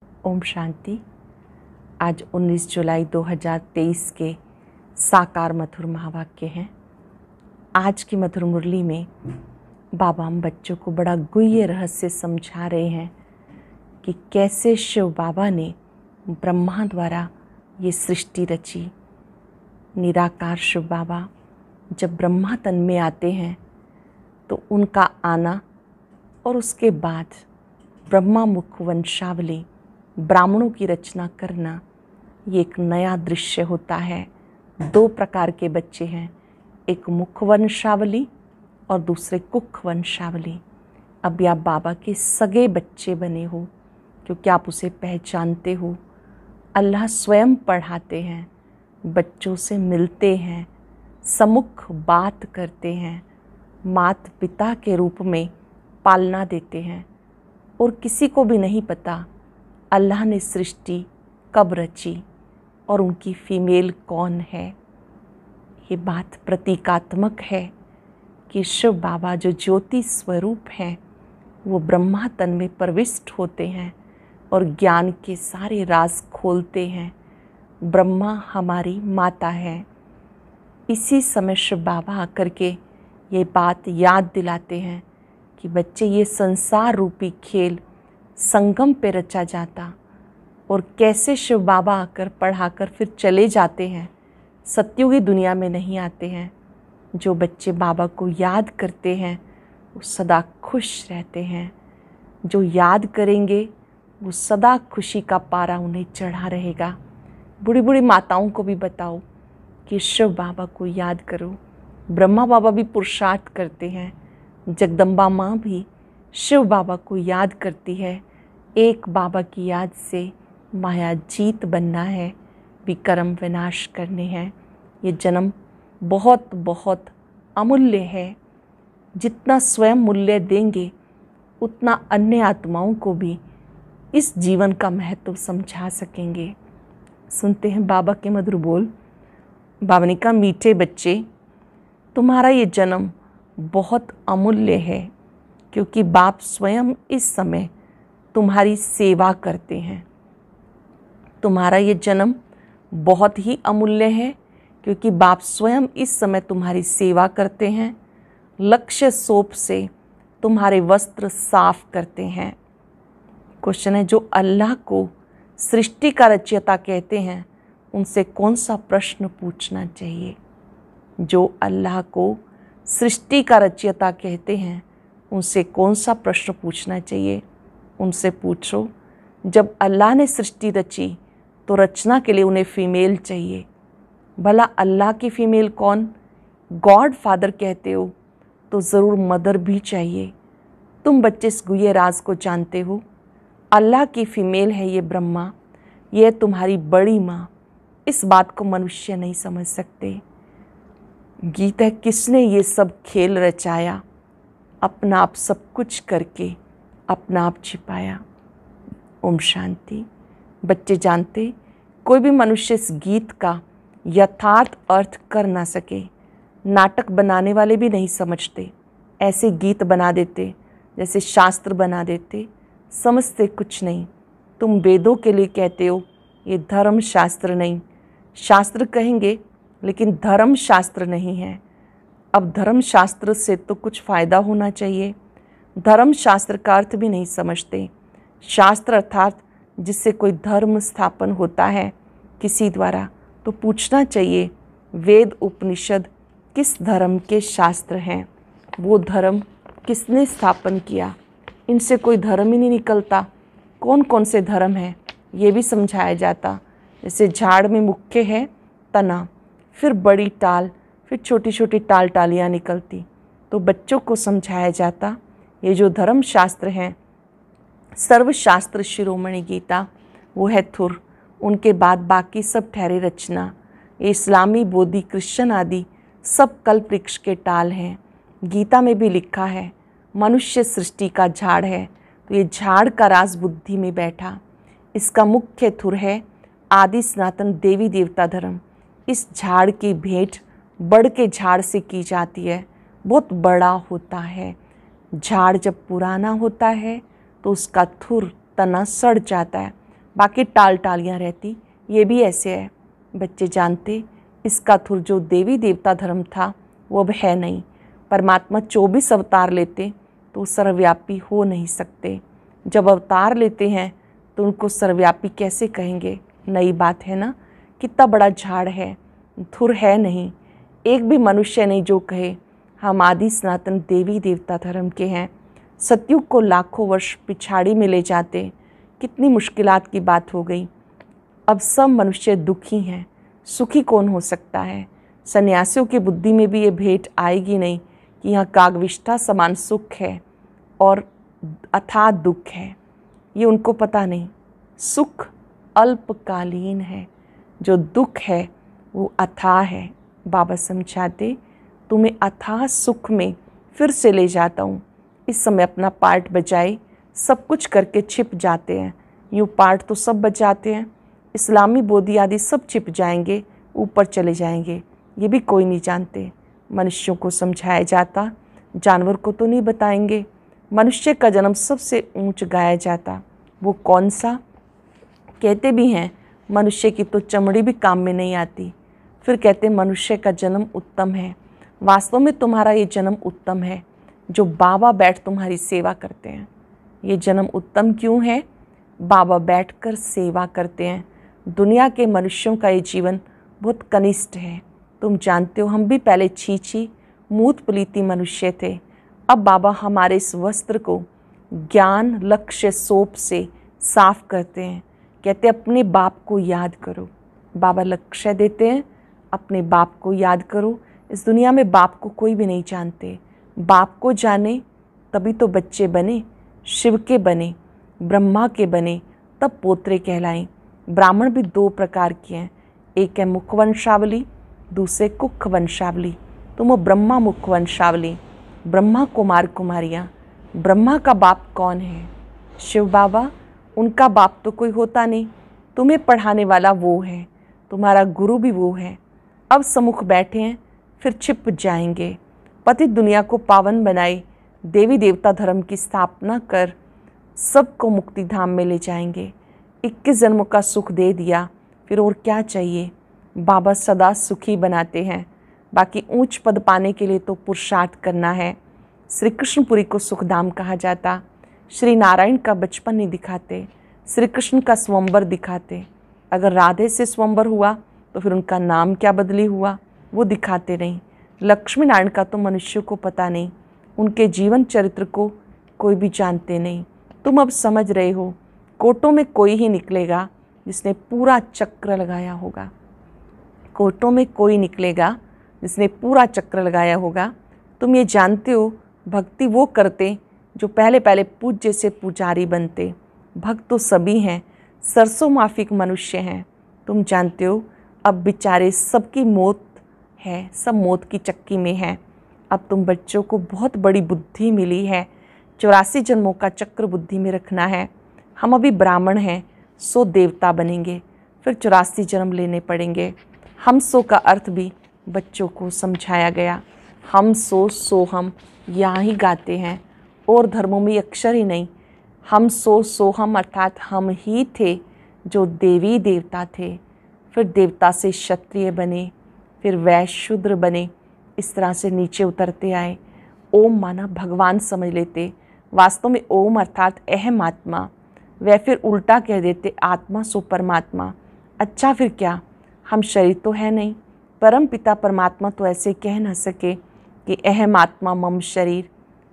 ओम शांति। आज 19 जुलाई 2023 के साकार मधुर महावाक्य हैं। आज की मधुर मुरली में बाबा हम बच्चों को बड़ा गुह्य रहस्य समझा रहे हैं कि कैसे शिव बाबा ने ब्रह्मा द्वारा ये सृष्टि रची। निराकार शिव बाबा जब ब्रह्मा तन में आते हैं तो उनका आना और उसके बाद ब्रह्मा मुख वंशावली ब्राह्मणों की रचना करना, ये एक नया दृश्य होता है। दो प्रकार के बच्चे हैं, एक मुख वंशावली और दूसरे कुख वंशावली। अभी आप बाबा के सगे बच्चे बने हो क्योंकि आप उसे पहचानते हो। अल्लाह स्वयं पढ़ाते हैं, बच्चों से मिलते हैं, सम्मुख बात करते हैं, माता पिता के रूप में पालना देते हैं। और किसी को भी नहीं पता अल्लाह ने सृष्टि कब रची और उनकी फीमेल कौन है। ये बात प्रतीकात्मक है कि शिव बाबा जो ज्योति स्वरूप हैं वो ब्रह्मा तन में प्रविष्ट होते हैं और ज्ञान के सारे राज खोलते हैं। ब्रह्मा हमारी माता है। इसी समय शिव बाबा आकर के ये बात याद दिलाते हैं कि बच्चे, ये संसार रूपी खेल संगम पे रचा जाता और कैसे शिव बाबा आकर पढ़ाकर फिर चले जाते हैं, सत्युगी दुनिया में नहीं आते हैं। जो बच्चे बाबा को याद करते हैं वो सदा खुश रहते हैं। जो याद करेंगे वो सदा खुशी का पारा उन्हें चढ़ा रहेगा। बूढ़ी बूढ़ी माताओं को भी बताओ कि शिव बाबा को याद करो। ब्रह्मा बाबा भी पुरुषार्थ करते हैं, जगदम्बा माँ भी शिव बाबा को याद करती है। एक बाबा की याद से माया जीत बनना है, विकर्म विनाश करने हैं। ये जन्म बहुत बहुत अमूल्य है। जितना स्वयं मूल्य देंगे उतना अन्य आत्माओं को भी इस जीवन का महत्व समझा सकेंगे। सुनते हैं बाबा के मधुर बोल। बाबा ने कहा, मीठे बच्चे, तुम्हारा ये जन्म बहुत अमूल्य है क्योंकि बाप स्वयं इस समय तुम्हारी सेवा करते हैं। तुम्हारा ये जन्म बहुत ही अमूल्य है क्योंकि बाप स्वयं इस समय तुम्हारी सेवा करते हैं। लक्ष्य सोप से तुम्हारे वस्त्र साफ करते हैं। क्वेश्चन है, जो अल्लाह को सृष्टि का रचयिता कहते हैं उनसे कौन सा प्रश्न पूछना चाहिए? जो अल्लाह को सृष्टि का रचयिता कहते हैं उनसे कौन सा प्रश्न पूछना चाहिए? उनसे पूछो, जब अल्लाह ने सृष्टि रची तो रचना के लिए उन्हें फीमेल चाहिए। भला अल्लाह की फीमेल कौन? गॉड फादर कहते हो तो ज़रूर मदर भी चाहिए। तुम बच्चे इस गुह्य राज को जानते हो। अल्लाह की फीमेल है ये ब्रह्मा, ये तुम्हारी बड़ी माँ। इस बात को मनुष्य नहीं समझ सकते। गीता है, किसने ये सब खेल रचाया? अपना आप सब कुछ करके अपना आप छिपाया। ओम शांति। बच्चे जानते, कोई भी मनुष्य इस गीत का यथार्थ अर्थ कर ना सके। नाटक बनाने वाले भी नहीं समझते, ऐसे गीत बना देते जैसे शास्त्र बना देते, समझते कुछ नहीं। तुम वेदों के लिए कहते हो, ये धर्म शास्त्र नहीं। शास्त्र कहेंगे लेकिन धर्म शास्त्र नहीं है। अब धर्म शास्त्र से तो कुछ फ़ायदा होना चाहिए। धर्म शास्त्र का अर्थ भी नहीं समझते। शास्त्र अर्थात जिससे कोई धर्म स्थापन होता है किसी द्वारा, तो पूछना चाहिए वेद उपनिषद किस धर्म के शास्त्र हैं, वो धर्म किसने स्थापन किया। इनसे कोई धर्म ही नहीं निकलता। कौन कौन से धर्म हैं ये भी समझाया जाता। जैसे झाड़ में मुख्य है तना, फिर बड़ी टाल, फिर छोटी छोटी टाल टालियाँ निकलती, तो बच्चों को समझाया जाता ये जो धर्म शास्त्र हैं, सर्वशास्त्र शिरोमणि गीता वो है थुर। उनके बाद बाकी सब ठहरे रचना। ये इस्लामी, बोधि, क्रिश्चन आदि सब कल्प वृक्ष के टाल हैं। गीता में भी लिखा है मनुष्य सृष्टि का झाड़ है, तो ये झाड़ का राज बुद्धि में बैठा। इसका मुख्य थुर है आदि सनातन देवी देवता धर्म। इस झाड़ की भेंट बड़ के झाड़ से की जाती है, बहुत बड़ा होता है। झाड़ जब पुराना होता है तो उसका थुर तना सड़ जाता है, बाकी टाल टालियाँ रहती। ये भी ऐसे है। बच्चे जानते इसका थुर जो देवी देवता धर्म था वो अब है नहीं। परमात्मा 24 अवतार लेते तो सर्वव्यापी हो नहीं सकते। जब अवतार लेते हैं तो उनको सर्वव्यापी कैसे कहेंगे? नई बात है ना। कितना बड़ा झाड़ है, धुर है नहीं। एक भी मनुष्य नहीं जो कहे हम आदि सनातन देवी देवता धर्म के हैं। सतयुग को लाखों वर्ष पिछाड़ी में ले जाते। कितनी मुश्किलात की बात हो गई। अब सब मनुष्य दुखी हैं, सुखी कौन हो सकता है? सन्यासियों की बुद्धि में भी ये भेंट आएगी नहीं कि यहाँ कागविष्ठा समान सुख है और अथाह दुख है। ये उनको पता नहीं। सुख अल्पकालीन है, जो दुख है वो अथाह है। बाबा समझाते तुम्हें अथाह सुख में फिर से ले जाता हूँ। इस समय अपना पार्ट बजाए, सब कुछ करके छिप जाते हैं। यूँ पार्ट तो सब बजाते हैं, इस्लामी बोधी आदि सब छिप जाएंगे, ऊपर चले जाएंगे। ये भी कोई नहीं जानते। मनुष्यों को समझाया जाता, जानवर को तो नहीं बताएंगे। मनुष्य का जन्म सबसे ऊंच गाया जाता, वो कौन सा? कहते भी हैं मनुष्य की तो चमड़ी भी काम में नहीं आती। फिर कहते मनुष्य का जन्म उत्तम है। वास्तव में तुम्हारा ये जन्म उत्तम है जो बाबा बैठ तुम्हारी सेवा करते हैं। ये जन्म उत्तम क्यों है? बाबा बैठकर सेवा करते हैं। दुनिया के मनुष्यों का ये जीवन बहुत कनिष्ठ है। तुम जानते हो हम भी पहले छीछी मूत पलीती मनुष्य थे। अब बाबा हमारे इस वस्त्र को ज्ञान लक्ष्य सोप से साफ करते हैं। कहते अपने बाप को याद करो। बाबा लक्ष्य देते हैं, अपने बाप को याद करो। इस दुनिया में बाप को कोई भी नहीं जानते। बाप को जाने तभी तो बच्चे बने, शिव के बने, ब्रह्मा के बने, तब पोत्रे कहलाएं। ब्राह्मण भी 2 प्रकार के हैं, एक है मुख वंशावली, दूसरे कुख वंशावली। तुम हो ब्रह्मा मुख वंशावली, ब्रह्मा कुमार कुमारियाँ। ब्रह्मा का बाप कौन है? शिव बाबा। उनका बाप तो कोई होता नहीं। तुम्हें पढ़ाने वाला वो है, तुम्हारा गुरु भी वो है। अब सम्मुख बैठे हैं, फिर छिप जाएंगे। पतित दुनिया को पावन बनाए, देवी देवता धर्म की स्थापना कर सबको मुक्ति धाम में ले जाएंगे। 21 जन्मों का सुख दे दिया, फिर और क्या चाहिए? बाबा सदा सुखी बनाते हैं। बाकी ऊंच पद पाने के लिए तो पुरुषार्थ करना है। श्री कृष्णपुरी को सुखधाम कहा जाता। श्री नारायण का बचपन नहीं दिखाते, श्री कृष्ण का स्वयंवर दिखाते। अगर राधे से स्वयंवर हुआ तो फिर उनका नाम क्या बदली हुआ, वो दिखाते नहीं। लक्ष्मी नारायण का तो मनुष्य को पता नहीं, उनके जीवन चरित्र को कोई भी जानते नहीं। तुम अब समझ रहे हो, कोटों में कोई ही निकलेगा जिसने पूरा चक्र लगाया होगा। कोटों में कोई निकलेगा जिसने पूरा चक्र लगाया होगा। तुम ये जानते हो, भक्ति वो करते जो पहले पहले पूज्य से पुजारी बनते। भक्त तो सभी हैं, सरसों माफिक मनुष्य हैं। तुम जानते हो अब बेचारे सबकी मौत है, सब मौत की चक्की में हैं। अब तुम बच्चों को बहुत बड़ी बुद्धि मिली है। 84 जन्मों का चक्र बुद्धि में रखना है। हम अभी ब्राह्मण हैं, सो देवता बनेंगे, फिर 84 जन्म लेने पड़ेंगे। हम सो का अर्थ भी बच्चों को समझाया गया। हम सो हम यहाँ ही गाते हैं, और धर्मों में अक्षर ही नहीं। हम सो हम अर्थात हम ही थे जो देवी देवता थे। फिर देवता से क्षत्रिय बने, फिर वैश्य शूद्र बने, इस तरह से नीचे उतरते आए। ओम माना भगवान समझ लेते, वास्तव में ओम अर्थात अहम आत्मा। वह फिर उल्टा कह देते आत्मा सो परमात्मा। अच्छा फिर क्या, हम शरीर तो है नहीं। परम पिता परमात्मा तो ऐसे कह न सके कि अहम आत्मा मम शरीर।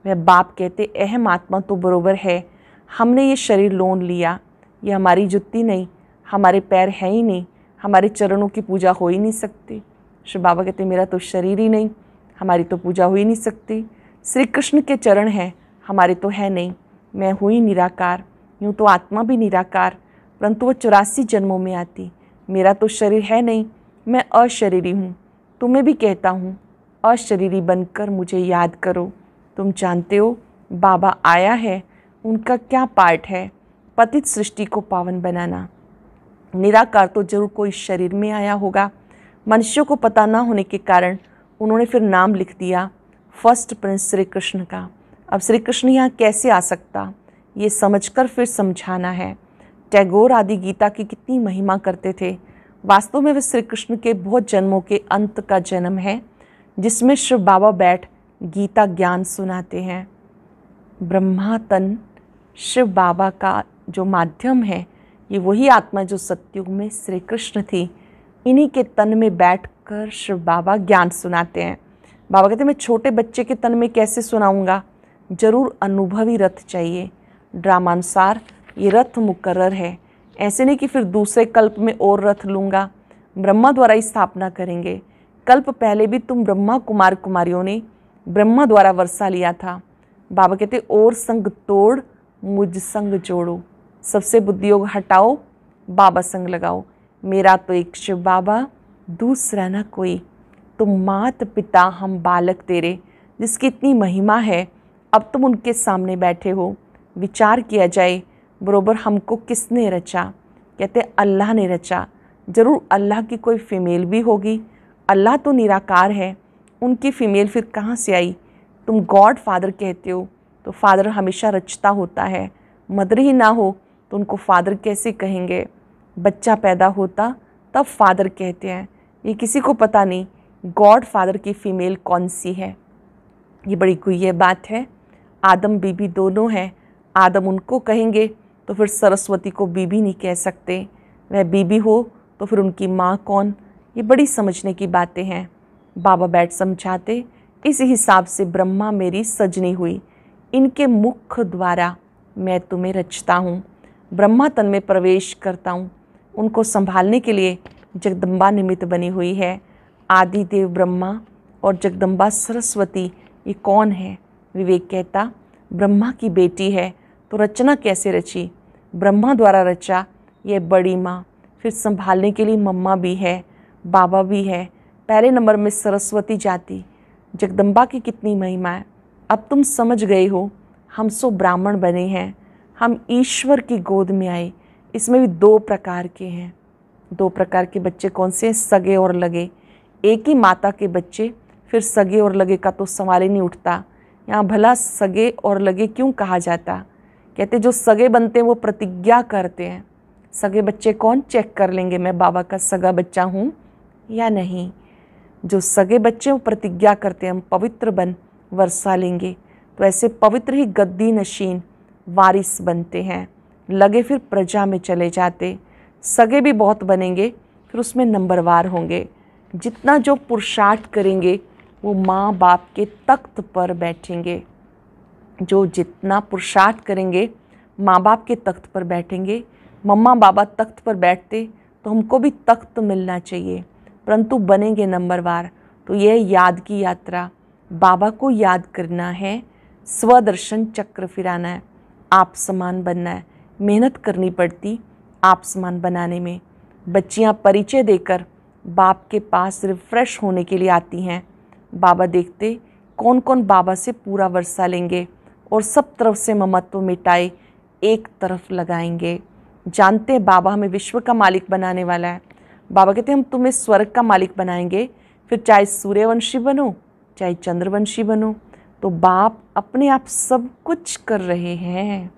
वह बाप कहते अहम आत्मा तो बरोबर है, हमने ये शरीर लोन लिया, ये हमारी जुत्ती नहीं, हमारे पैर हैं ही नहीं, हमारे चरणों की पूजा हो ही नहीं सकती। श्री बाबा कहते मेरा तो शरीर ही नहीं, हमारी तो पूजा हो ही नहीं सकती। श्री कृष्ण के चरण हैं, हमारे तो है नहीं। मैं हुई निराकार, यूँ तो आत्मा भी निराकार, परंतु वह 84 जन्मों में आती। मेरा तो शरीर है नहीं, मैं अशरीरी हूँ। तुम्हें भी कहता हूँ अशरीरी बनकर मुझे याद करो। तुम जानते हो बाबा आया है, उनका क्या पार्ट है? पतित सृष्टि को पावन बनाना। निराकार तो जरूर कोई शरीर में आया होगा। मनुष्यों को पता ना होने के कारण उन्होंने फिर नाम लिख दिया फर्स्ट प्रिंस श्री कृष्ण का। अब श्री कृष्ण यहाँ कैसे आ सकता, ये समझकर फिर समझाना है। टैगोर आदि गीता की कितनी महिमा करते थे। वास्तव में वे श्री कृष्ण के बहुत जन्मों के अंत का जन्म है, जिसमें शिव बाबा बैठ गीता ज्ञान सुनाते हैं। ब्रह्मा तन शिव बाबा का जो माध्यम है, ये वही आत्मा जो सतयुग में श्री कृष्ण थी, इन्हीं के तन में बैठकर शिव बाबा ज्ञान सुनाते हैं। बाबा कहते हैं मैं छोटे बच्चे के तन में कैसे सुनाऊंगा, जरूर अनुभवी रथ चाहिए। ड्रामानुसार ये रथ मुकर्रर है, ऐसे नहीं कि फिर दूसरे कल्प में और रथ लूँगा। ब्रह्मा द्वारा ही स्थापना करेंगे। कल्प पहले भी तुम ब्रह्मा कुमार कुमारियों ने ब्रह्मा द्वारा वर्षा लिया था। बाबा कहते और संग तोड़ मुझ संग जोड़ो, सबसे बुद्धि योग हटाओ, बाबा संग लगाओ। मेरा तो एक शिव बाबा, दूसरा न कोई। तुम मात पिता हम बालक तेरे, जिसकी इतनी महिमा है, अब तुम उनके सामने बैठे हो। विचार किया जाए बरोबर हमको किसने रचा। कहते अल्लाह ने रचा। जरूर अल्लाह की कोई फीमेल भी होगी। अल्लाह तो निराकार है, उनकी फीमेल फिर कहाँ से आई। तुम गॉड फादर कहते हो, तो फादर हमेशा रचता होता है। मदर ही ना हो तो उनको फादर कैसे कहेंगे। बच्चा पैदा होता तब फादर कहते हैं। ये किसी को पता नहीं गॉड फादर की फीमेल कौन सी है। ये बड़ी गुह्य बात है। आदम बीबी दोनों हैं। आदम उनको कहेंगे तो फिर सरस्वती को बीबी नहीं कह सकते। वह बीबी हो तो फिर उनकी माँ कौन। ये बड़ी समझने की बातें हैं। बाबा बैठ समझाते, इस हिसाब से ब्रह्मा मेरी सजनी हुई, इनके मुख द्वारा मैं तुम्हें रचता हूँ। ब्रह्मा तन में प्रवेश करता हूँ। उनको संभालने के लिए जगदम्बा निमित्त बनी हुई है। आदि देव ब्रह्मा और जगदम्बा सरस्वती ये कौन है। विवेक कहता ब्रह्मा की बेटी है, तो रचना कैसे रची। ब्रह्मा द्वारा रचा, ये बड़ी माँ। फिर संभालने के लिए मम्मा भी है, बाबा भी है। पहले नंबर में सरस्वती जाति। जगदम्बा की कितनी महिमा है। अब तुम समझ गए हो। हम सो ब्राह्मण बने हैं, हम ईश्वर की गोद में आए। इसमें भी दो प्रकार के हैं। दो प्रकार के बच्चे कौन से हैं, सगे और लगे। एक ही माता के बच्चे, फिर सगे और लगे का तो सवाल ही नहीं उठता। यहाँ भला सगे और लगे क्यों कहा जाता। कहते जो सगे बनते हैं वो प्रतिज्ञा करते हैं। सगे बच्चे कौन, चेक कर लेंगे मैं बाबा का सगा बच्चा हूँ या नहीं। जो सगे बच्चे वो प्रतिज्ञा करते हैं हम पवित्र बन वर्षा लेंगे, तो ऐसे पवित्र ही गद्दी नशीन वारिस बनते हैं। लगे फिर प्रजा में चले जाते। सगे भी बहुत बनेंगे, फिर उसमें नंबरवार होंगे। जितना जो पुरुषार्थ करेंगे वो माँ बाप के तख्त पर बैठेंगे। जो जितना पुरुषार्थ करेंगे माँ बाप के तख्त पर बैठेंगे। मम्मा बाबा तख्त पर बैठते तो हमको भी तख्त मिलना चाहिए, परंतु बनेंगे नंबरवार। तो यह याद की यात्रा, बाबा को याद करना है, स्वदर्शन चक्र फिराना है, आप समान बनना है। मेहनत करनी पड़ती आप समान बनाने में। बच्चियां परिचय देकर बाप के पास रिफ्रेश होने के लिए आती हैं। बाबा देखते कौन कौन बाबा से पूरा वर्षा लेंगे और सब तरफ से ममत्व मिटाए एक तरफ लगाएंगे। जानते हैं बाबा हमें विश्व का मालिक बनाने वाला है। बाबा कहते हैं हम तुम्हें स्वर्ग का मालिक बनाएंगे, फिर चाहे सूर्यवंशी बनो चाहे चंद्रवंशी बनो। तो बाप अपने आप सब कुछ कर रहे हैं।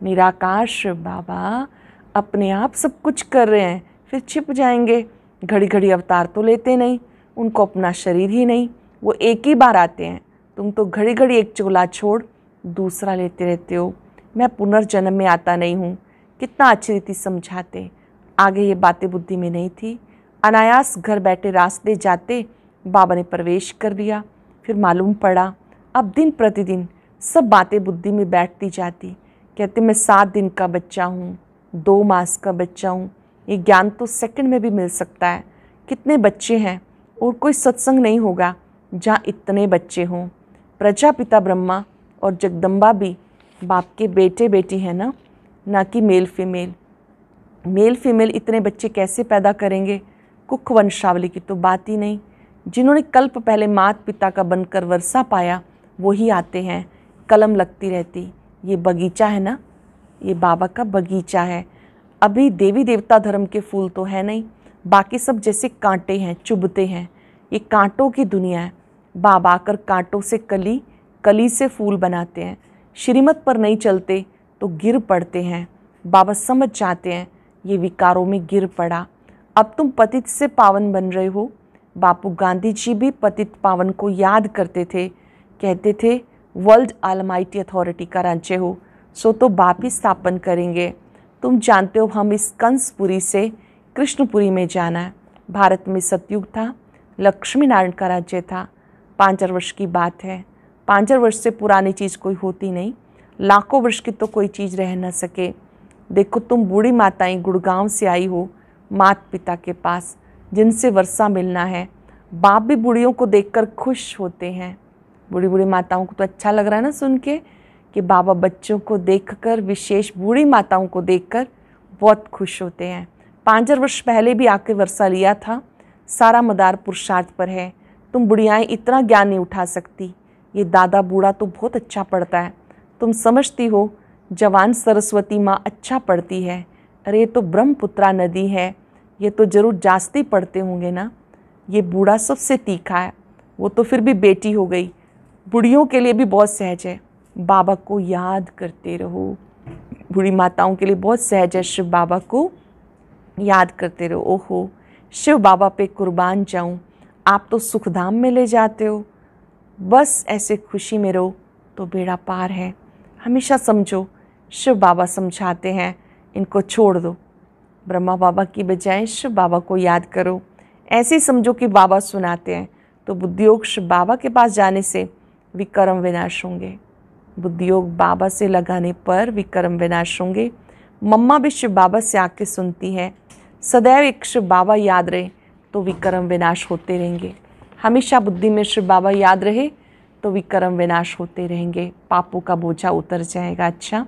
निराकार शिव बाबा अपने आप सब कुछ कर रहे हैं, फिर छिप जाएंगे। घड़ी घड़ी अवतार तो लेते नहीं, उनको अपना शरीर ही नहीं, वो एक ही बार आते हैं। तुम तो घड़ी घड़ी एक चोला छोड़ दूसरा लेते रहते हो। मैं पुनर्जन्म में आता नहीं हूँ। कितना अच्छी रीति समझाते। आगे ये बातें बुद्धि में नहीं थी। अनायास घर बैठे रास्ते जाते बाबा ने प्रवेश कर लिया। फिर मालूम पड़ा अब दिन प्रतिदिन सब बातें बुद्धि में बैठती जाती। कहते मैं 7 दिन का बच्चा हूँ, 2 मास का बच्चा हूँ। ये ज्ञान तो सेकंड में भी मिल सकता है। कितने बच्चे हैं और कोई सत्संग नहीं होगा जहाँ इतने बच्चे हों। प्रजापिता ब्रह्मा और जगदम्बा भी बाप के बेटे बेटी हैं ना कि मेल फीमेल। मेल फीमेल इतने बच्चे कैसे पैदा करेंगे। कुख वंशावली की तो बात ही नहीं। जिन्होंने कल्प पहले मात पिता का बनकर वर्षा पाया वही आते हैं। कलम लगती रहती। ये बगीचा है ना, ये बाबा का बगीचा है। अभी देवी देवता धर्म के फूल तो है नहीं, बाकी सब जैसे कांटे हैं, चुभते हैं। ये कांटों की दुनिया है। बाबा आकर कांटों से कली, कली से फूल बनाते हैं। श्रीमत पर नहीं चलते तो गिर पड़ते हैं। बाबा समझ जाते हैं ये विकारों में गिर पड़ा, अब तुम पतित से पावन बन रहे हो। बापू गांधी जी भी पतित पावन को याद करते थे, कहते थे वर्ल्ड ऑलमाइटी अथॉरिटी का राज्य हो सो तो बाप ही स्थापन करेंगे। तुम जानते हो हम इस कंसपुरी से कृष्णपुरी में जाना है। भारत में सतयुग था, लक्ष्मी नारायण का राज्य था। 5000 वर्ष की बात है। 5000 वर्ष से पुरानी चीज़ कोई होती नहीं, लाखों वर्ष की तो कोई चीज़ रह न सके। देखो तुम बूढ़ी माताएं गुड़गांव से आई हो माता पिता के पास, जिनसे वर्षा मिलना है। बाप भी बूढ़ियों को देखकर खुश होते हैं। बूढ़ी बूढ़ी माताओं को तो अच्छा लग रहा है ना सुन के कि बाबा बच्चों को देखकर, विशेष बूढ़ी माताओं को देखकर बहुत खुश होते हैं। 5000 वर्ष पहले भी आके वर्षा लिया था। सारा मदार पुरुषार्थ पर है। तुम बुढ़ियाएँ इतना ज्ञान नहीं उठा सकती। ये दादा बूढ़ा तो बहुत अच्छा पढ़ता है। तुम समझती हो जवान सरस्वती माँ अच्छा पढ़ती है। अरे ये तो ब्रह्मपुत्रा नदी है, ये तो जरूर जास्ती पढ़ते होंगे ना। ये बूढ़ा सबसे तीखा है, वो तो फिर भी बेटी हो गई। बुढ़ियों के लिए भी बहुत सहज है, बाबा को याद करते रहो। बूढ़ी माताओं के लिए बहुत सहज है, शिव बाबा को याद करते रहो। ओहो शिव बाबा पे कुर्बान जाऊं, आप तो सुखधाम में ले जाते हो। बस ऐसे खुशी में रहो तो बेड़ा पार है। हमेशा समझो शिव बाबा समझाते हैं, इनको छोड़ दो। ब्रह्मा बाबा की बजाय शिव बाबा को याद करो। ऐसे ही समझो कि बाबा सुनाते हैं, तो बुद्धियोग शिव बाबा के पास जाने से विकर्म विनाश होंगे। बुद्धियोग बाबा से लगाने पर विकर्म विनाश होंगे। मम्मा भी शिव बाबा से आके सुनती है। सदैव एक शिव बाबा याद रहे तो विकर्म विनाश होते रहेंगे। हमेशा बुद्धि में शिव बाबा याद रहे तो विकर्म विनाश होते रहेंगे, पापों का बोझा उतर जाएगा। अच्छा,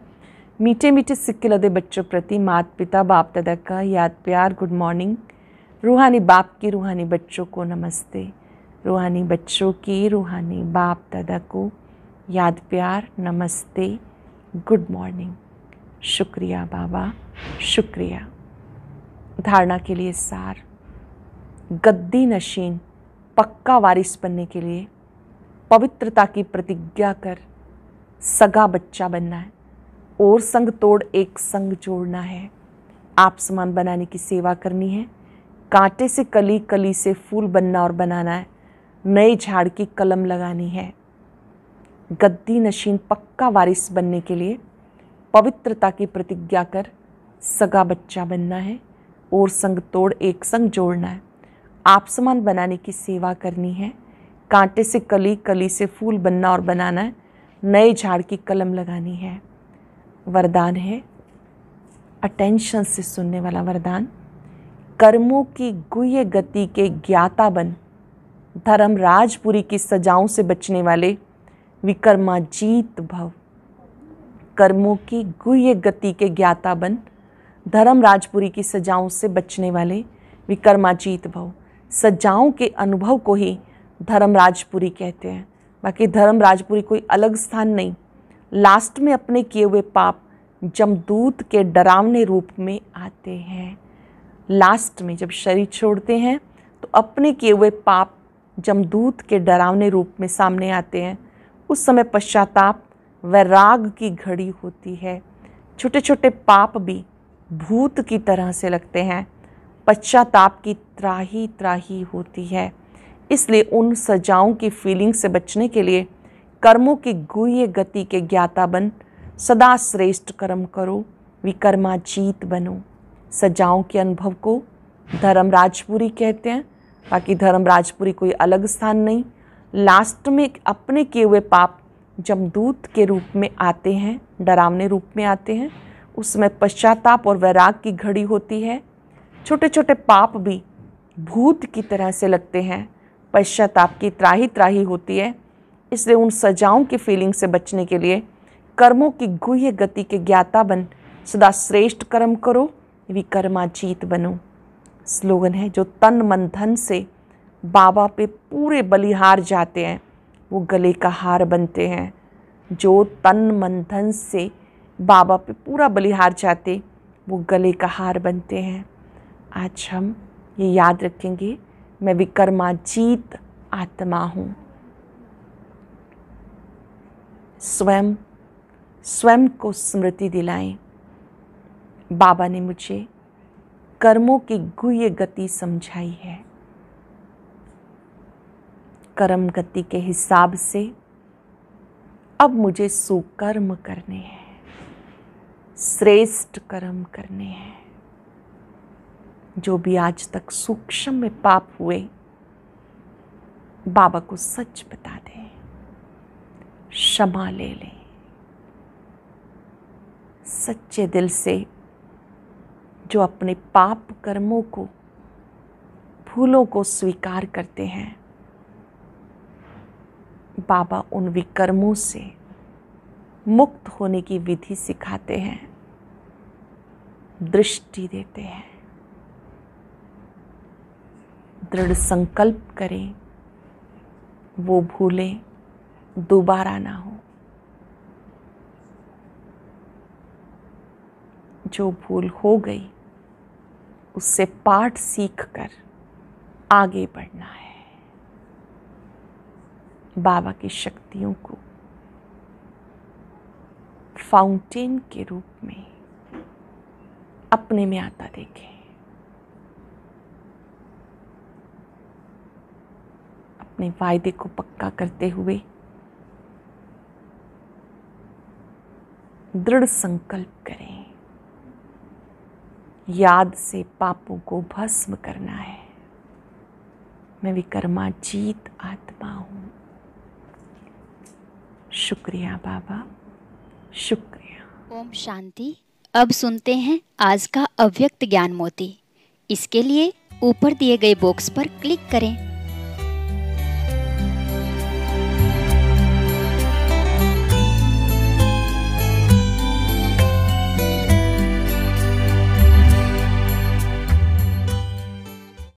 मीठे मीठे सिक्के लदे बच्चों प्रति माता पिता बाप दादा का याद प्यार गुड मॉर्निंग। रूहानी बाप की रूहानी बच्चों को नमस्ते। रूहानी बच्चों की रूहानी बाप दादा को याद प्यार नमस्ते, गुड मॉर्निंग। शुक्रिया बाबा, शुक्रिया। धारणा के लिए सार, गद्दी नशीन पक्का वारिस बनने के लिए पवित्रता की प्रतिज्ञा कर सगा बच्चा बनना है और संग तोड़ एक संग जोड़ना है। आप समान बनाने की सेवा करनी है। कांटे से कली, कली से फूल बनना और बनाना है। नए झाड़ की कलम लगानी है। गद्दी नशीन पक्का वारिस बनने के लिए पवित्रता की प्रतिज्ञा कर सगा बच्चा बनना है और संग तोड़ एक संग जोड़ना है। आप समान बनाने की सेवा करनी है। कांटे से कली, कली से फूल बनना और बनाना है। नए झाड़ की कलम लगानी है। वरदान है, अटेंशन से सुनने वाला वरदान। कर्मों की गुह्य गति के ज्ञाता बन, धर्म राजपुरी की सजाओं से बचने वाले विकर्माजीत भव। कर्मों की गुह्य गति के ज्ञाता बन, धर्म राजपुरी की सजाओं से बचने वाले विकर्माजीत भव। सजाओं के अनुभव को ही धर्म राजपुरी कहते हैं। बाकी धर्म राजपुरी कोई अलग स्थान नहीं। लास्ट में अपने किए हुए पाप जमदूत के डरावने रूप में आते हैं। लास्ट में जब शरीर छोड़ते हैं तो अपने किए हुए पाप जमदूत के डरावने रूप में सामने आते हैं। उस समय पश्चाताप वैराग की घड़ी होती है। छोटे छोटे पाप भी भूत की तरह से लगते हैं। पश्चाताप की त्राही त्राही होती है। इसलिए उन सजाओं की फीलिंग से बचने के लिए कर्मों की गुह्य गति के ज्ञाता बन, सदा श्रेष्ठ कर्म करो, विकर्माजीत बनो। सजाओं के अनुभव को धर्म राजपुरी कहते हैं। बाकी धर्म राजपुरी कोई अलग स्थान नहीं। लास्ट में अपने किए हुए पाप जमदूत के रूप में आते हैं, डरावने रूप में आते हैं। उसमें पश्चाताप और वैराग की घड़ी होती है। छोटे छोटे पाप भी भूत की तरह से लगते हैं। पश्चाताप की त्राही त्राही होती है। इसलिए उन सजाओं की फीलिंग से बचने के लिए कर्मों की गुह्य गति के ज्ञाता बन, सदा श्रेष्ठ कर्म करो, विकर्माजीत बनो। स्लोगन है, जो तन मन धन से बाबा पे पूरे बलिहार जाते हैं वो गले का हार बनते हैं। जो तन मन धन से बाबा पे पूरा बलिहार जाते वो गले का हार बनते हैं। आज हम ये याद रखेंगे, मैं विकर्माजीत आत्मा हूँ। स्वयं को स्मृति दिलाएं। बाबा ने मुझे कर्मों की गुह्य गति समझाई है। कर्म गति के हिसाब से अब मुझे सुकर्म करने हैं, श्रेष्ठ कर्म करने हैं। जो भी आज तक सूक्ष्म में पाप हुए, बाबा को सच बता दें, क्षमा ले लें। सच्चे दिल से जो अपने पाप कर्मों को, भूलों को स्वीकार करते हैं, बाबा उन विकर्मों से मुक्त होने की विधि सिखाते हैं, दृष्टि देते हैं। दृढ़ संकल्प करें वो भूलें दोबारा ना हो। जो भूल हो गई उससे पाठ सीखकर आगे बढ़ना है। बाबा की शक्तियों को फाउंटेन के रूप में अपने में आता देखें। अपने वायदे को पक्का करते हुए दृढ़ संकल्प करें, याद से पापों को भस्म करना है। मैं विकर्माजीत आत्मा हूं। शुक्रिया बाबा, शुक्रिया। ओम शांति। अब सुनते हैं आज का अव्यक्त ज्ञान मोती। इसके लिए ऊपर दिए गए बॉक्स पर क्लिक करें।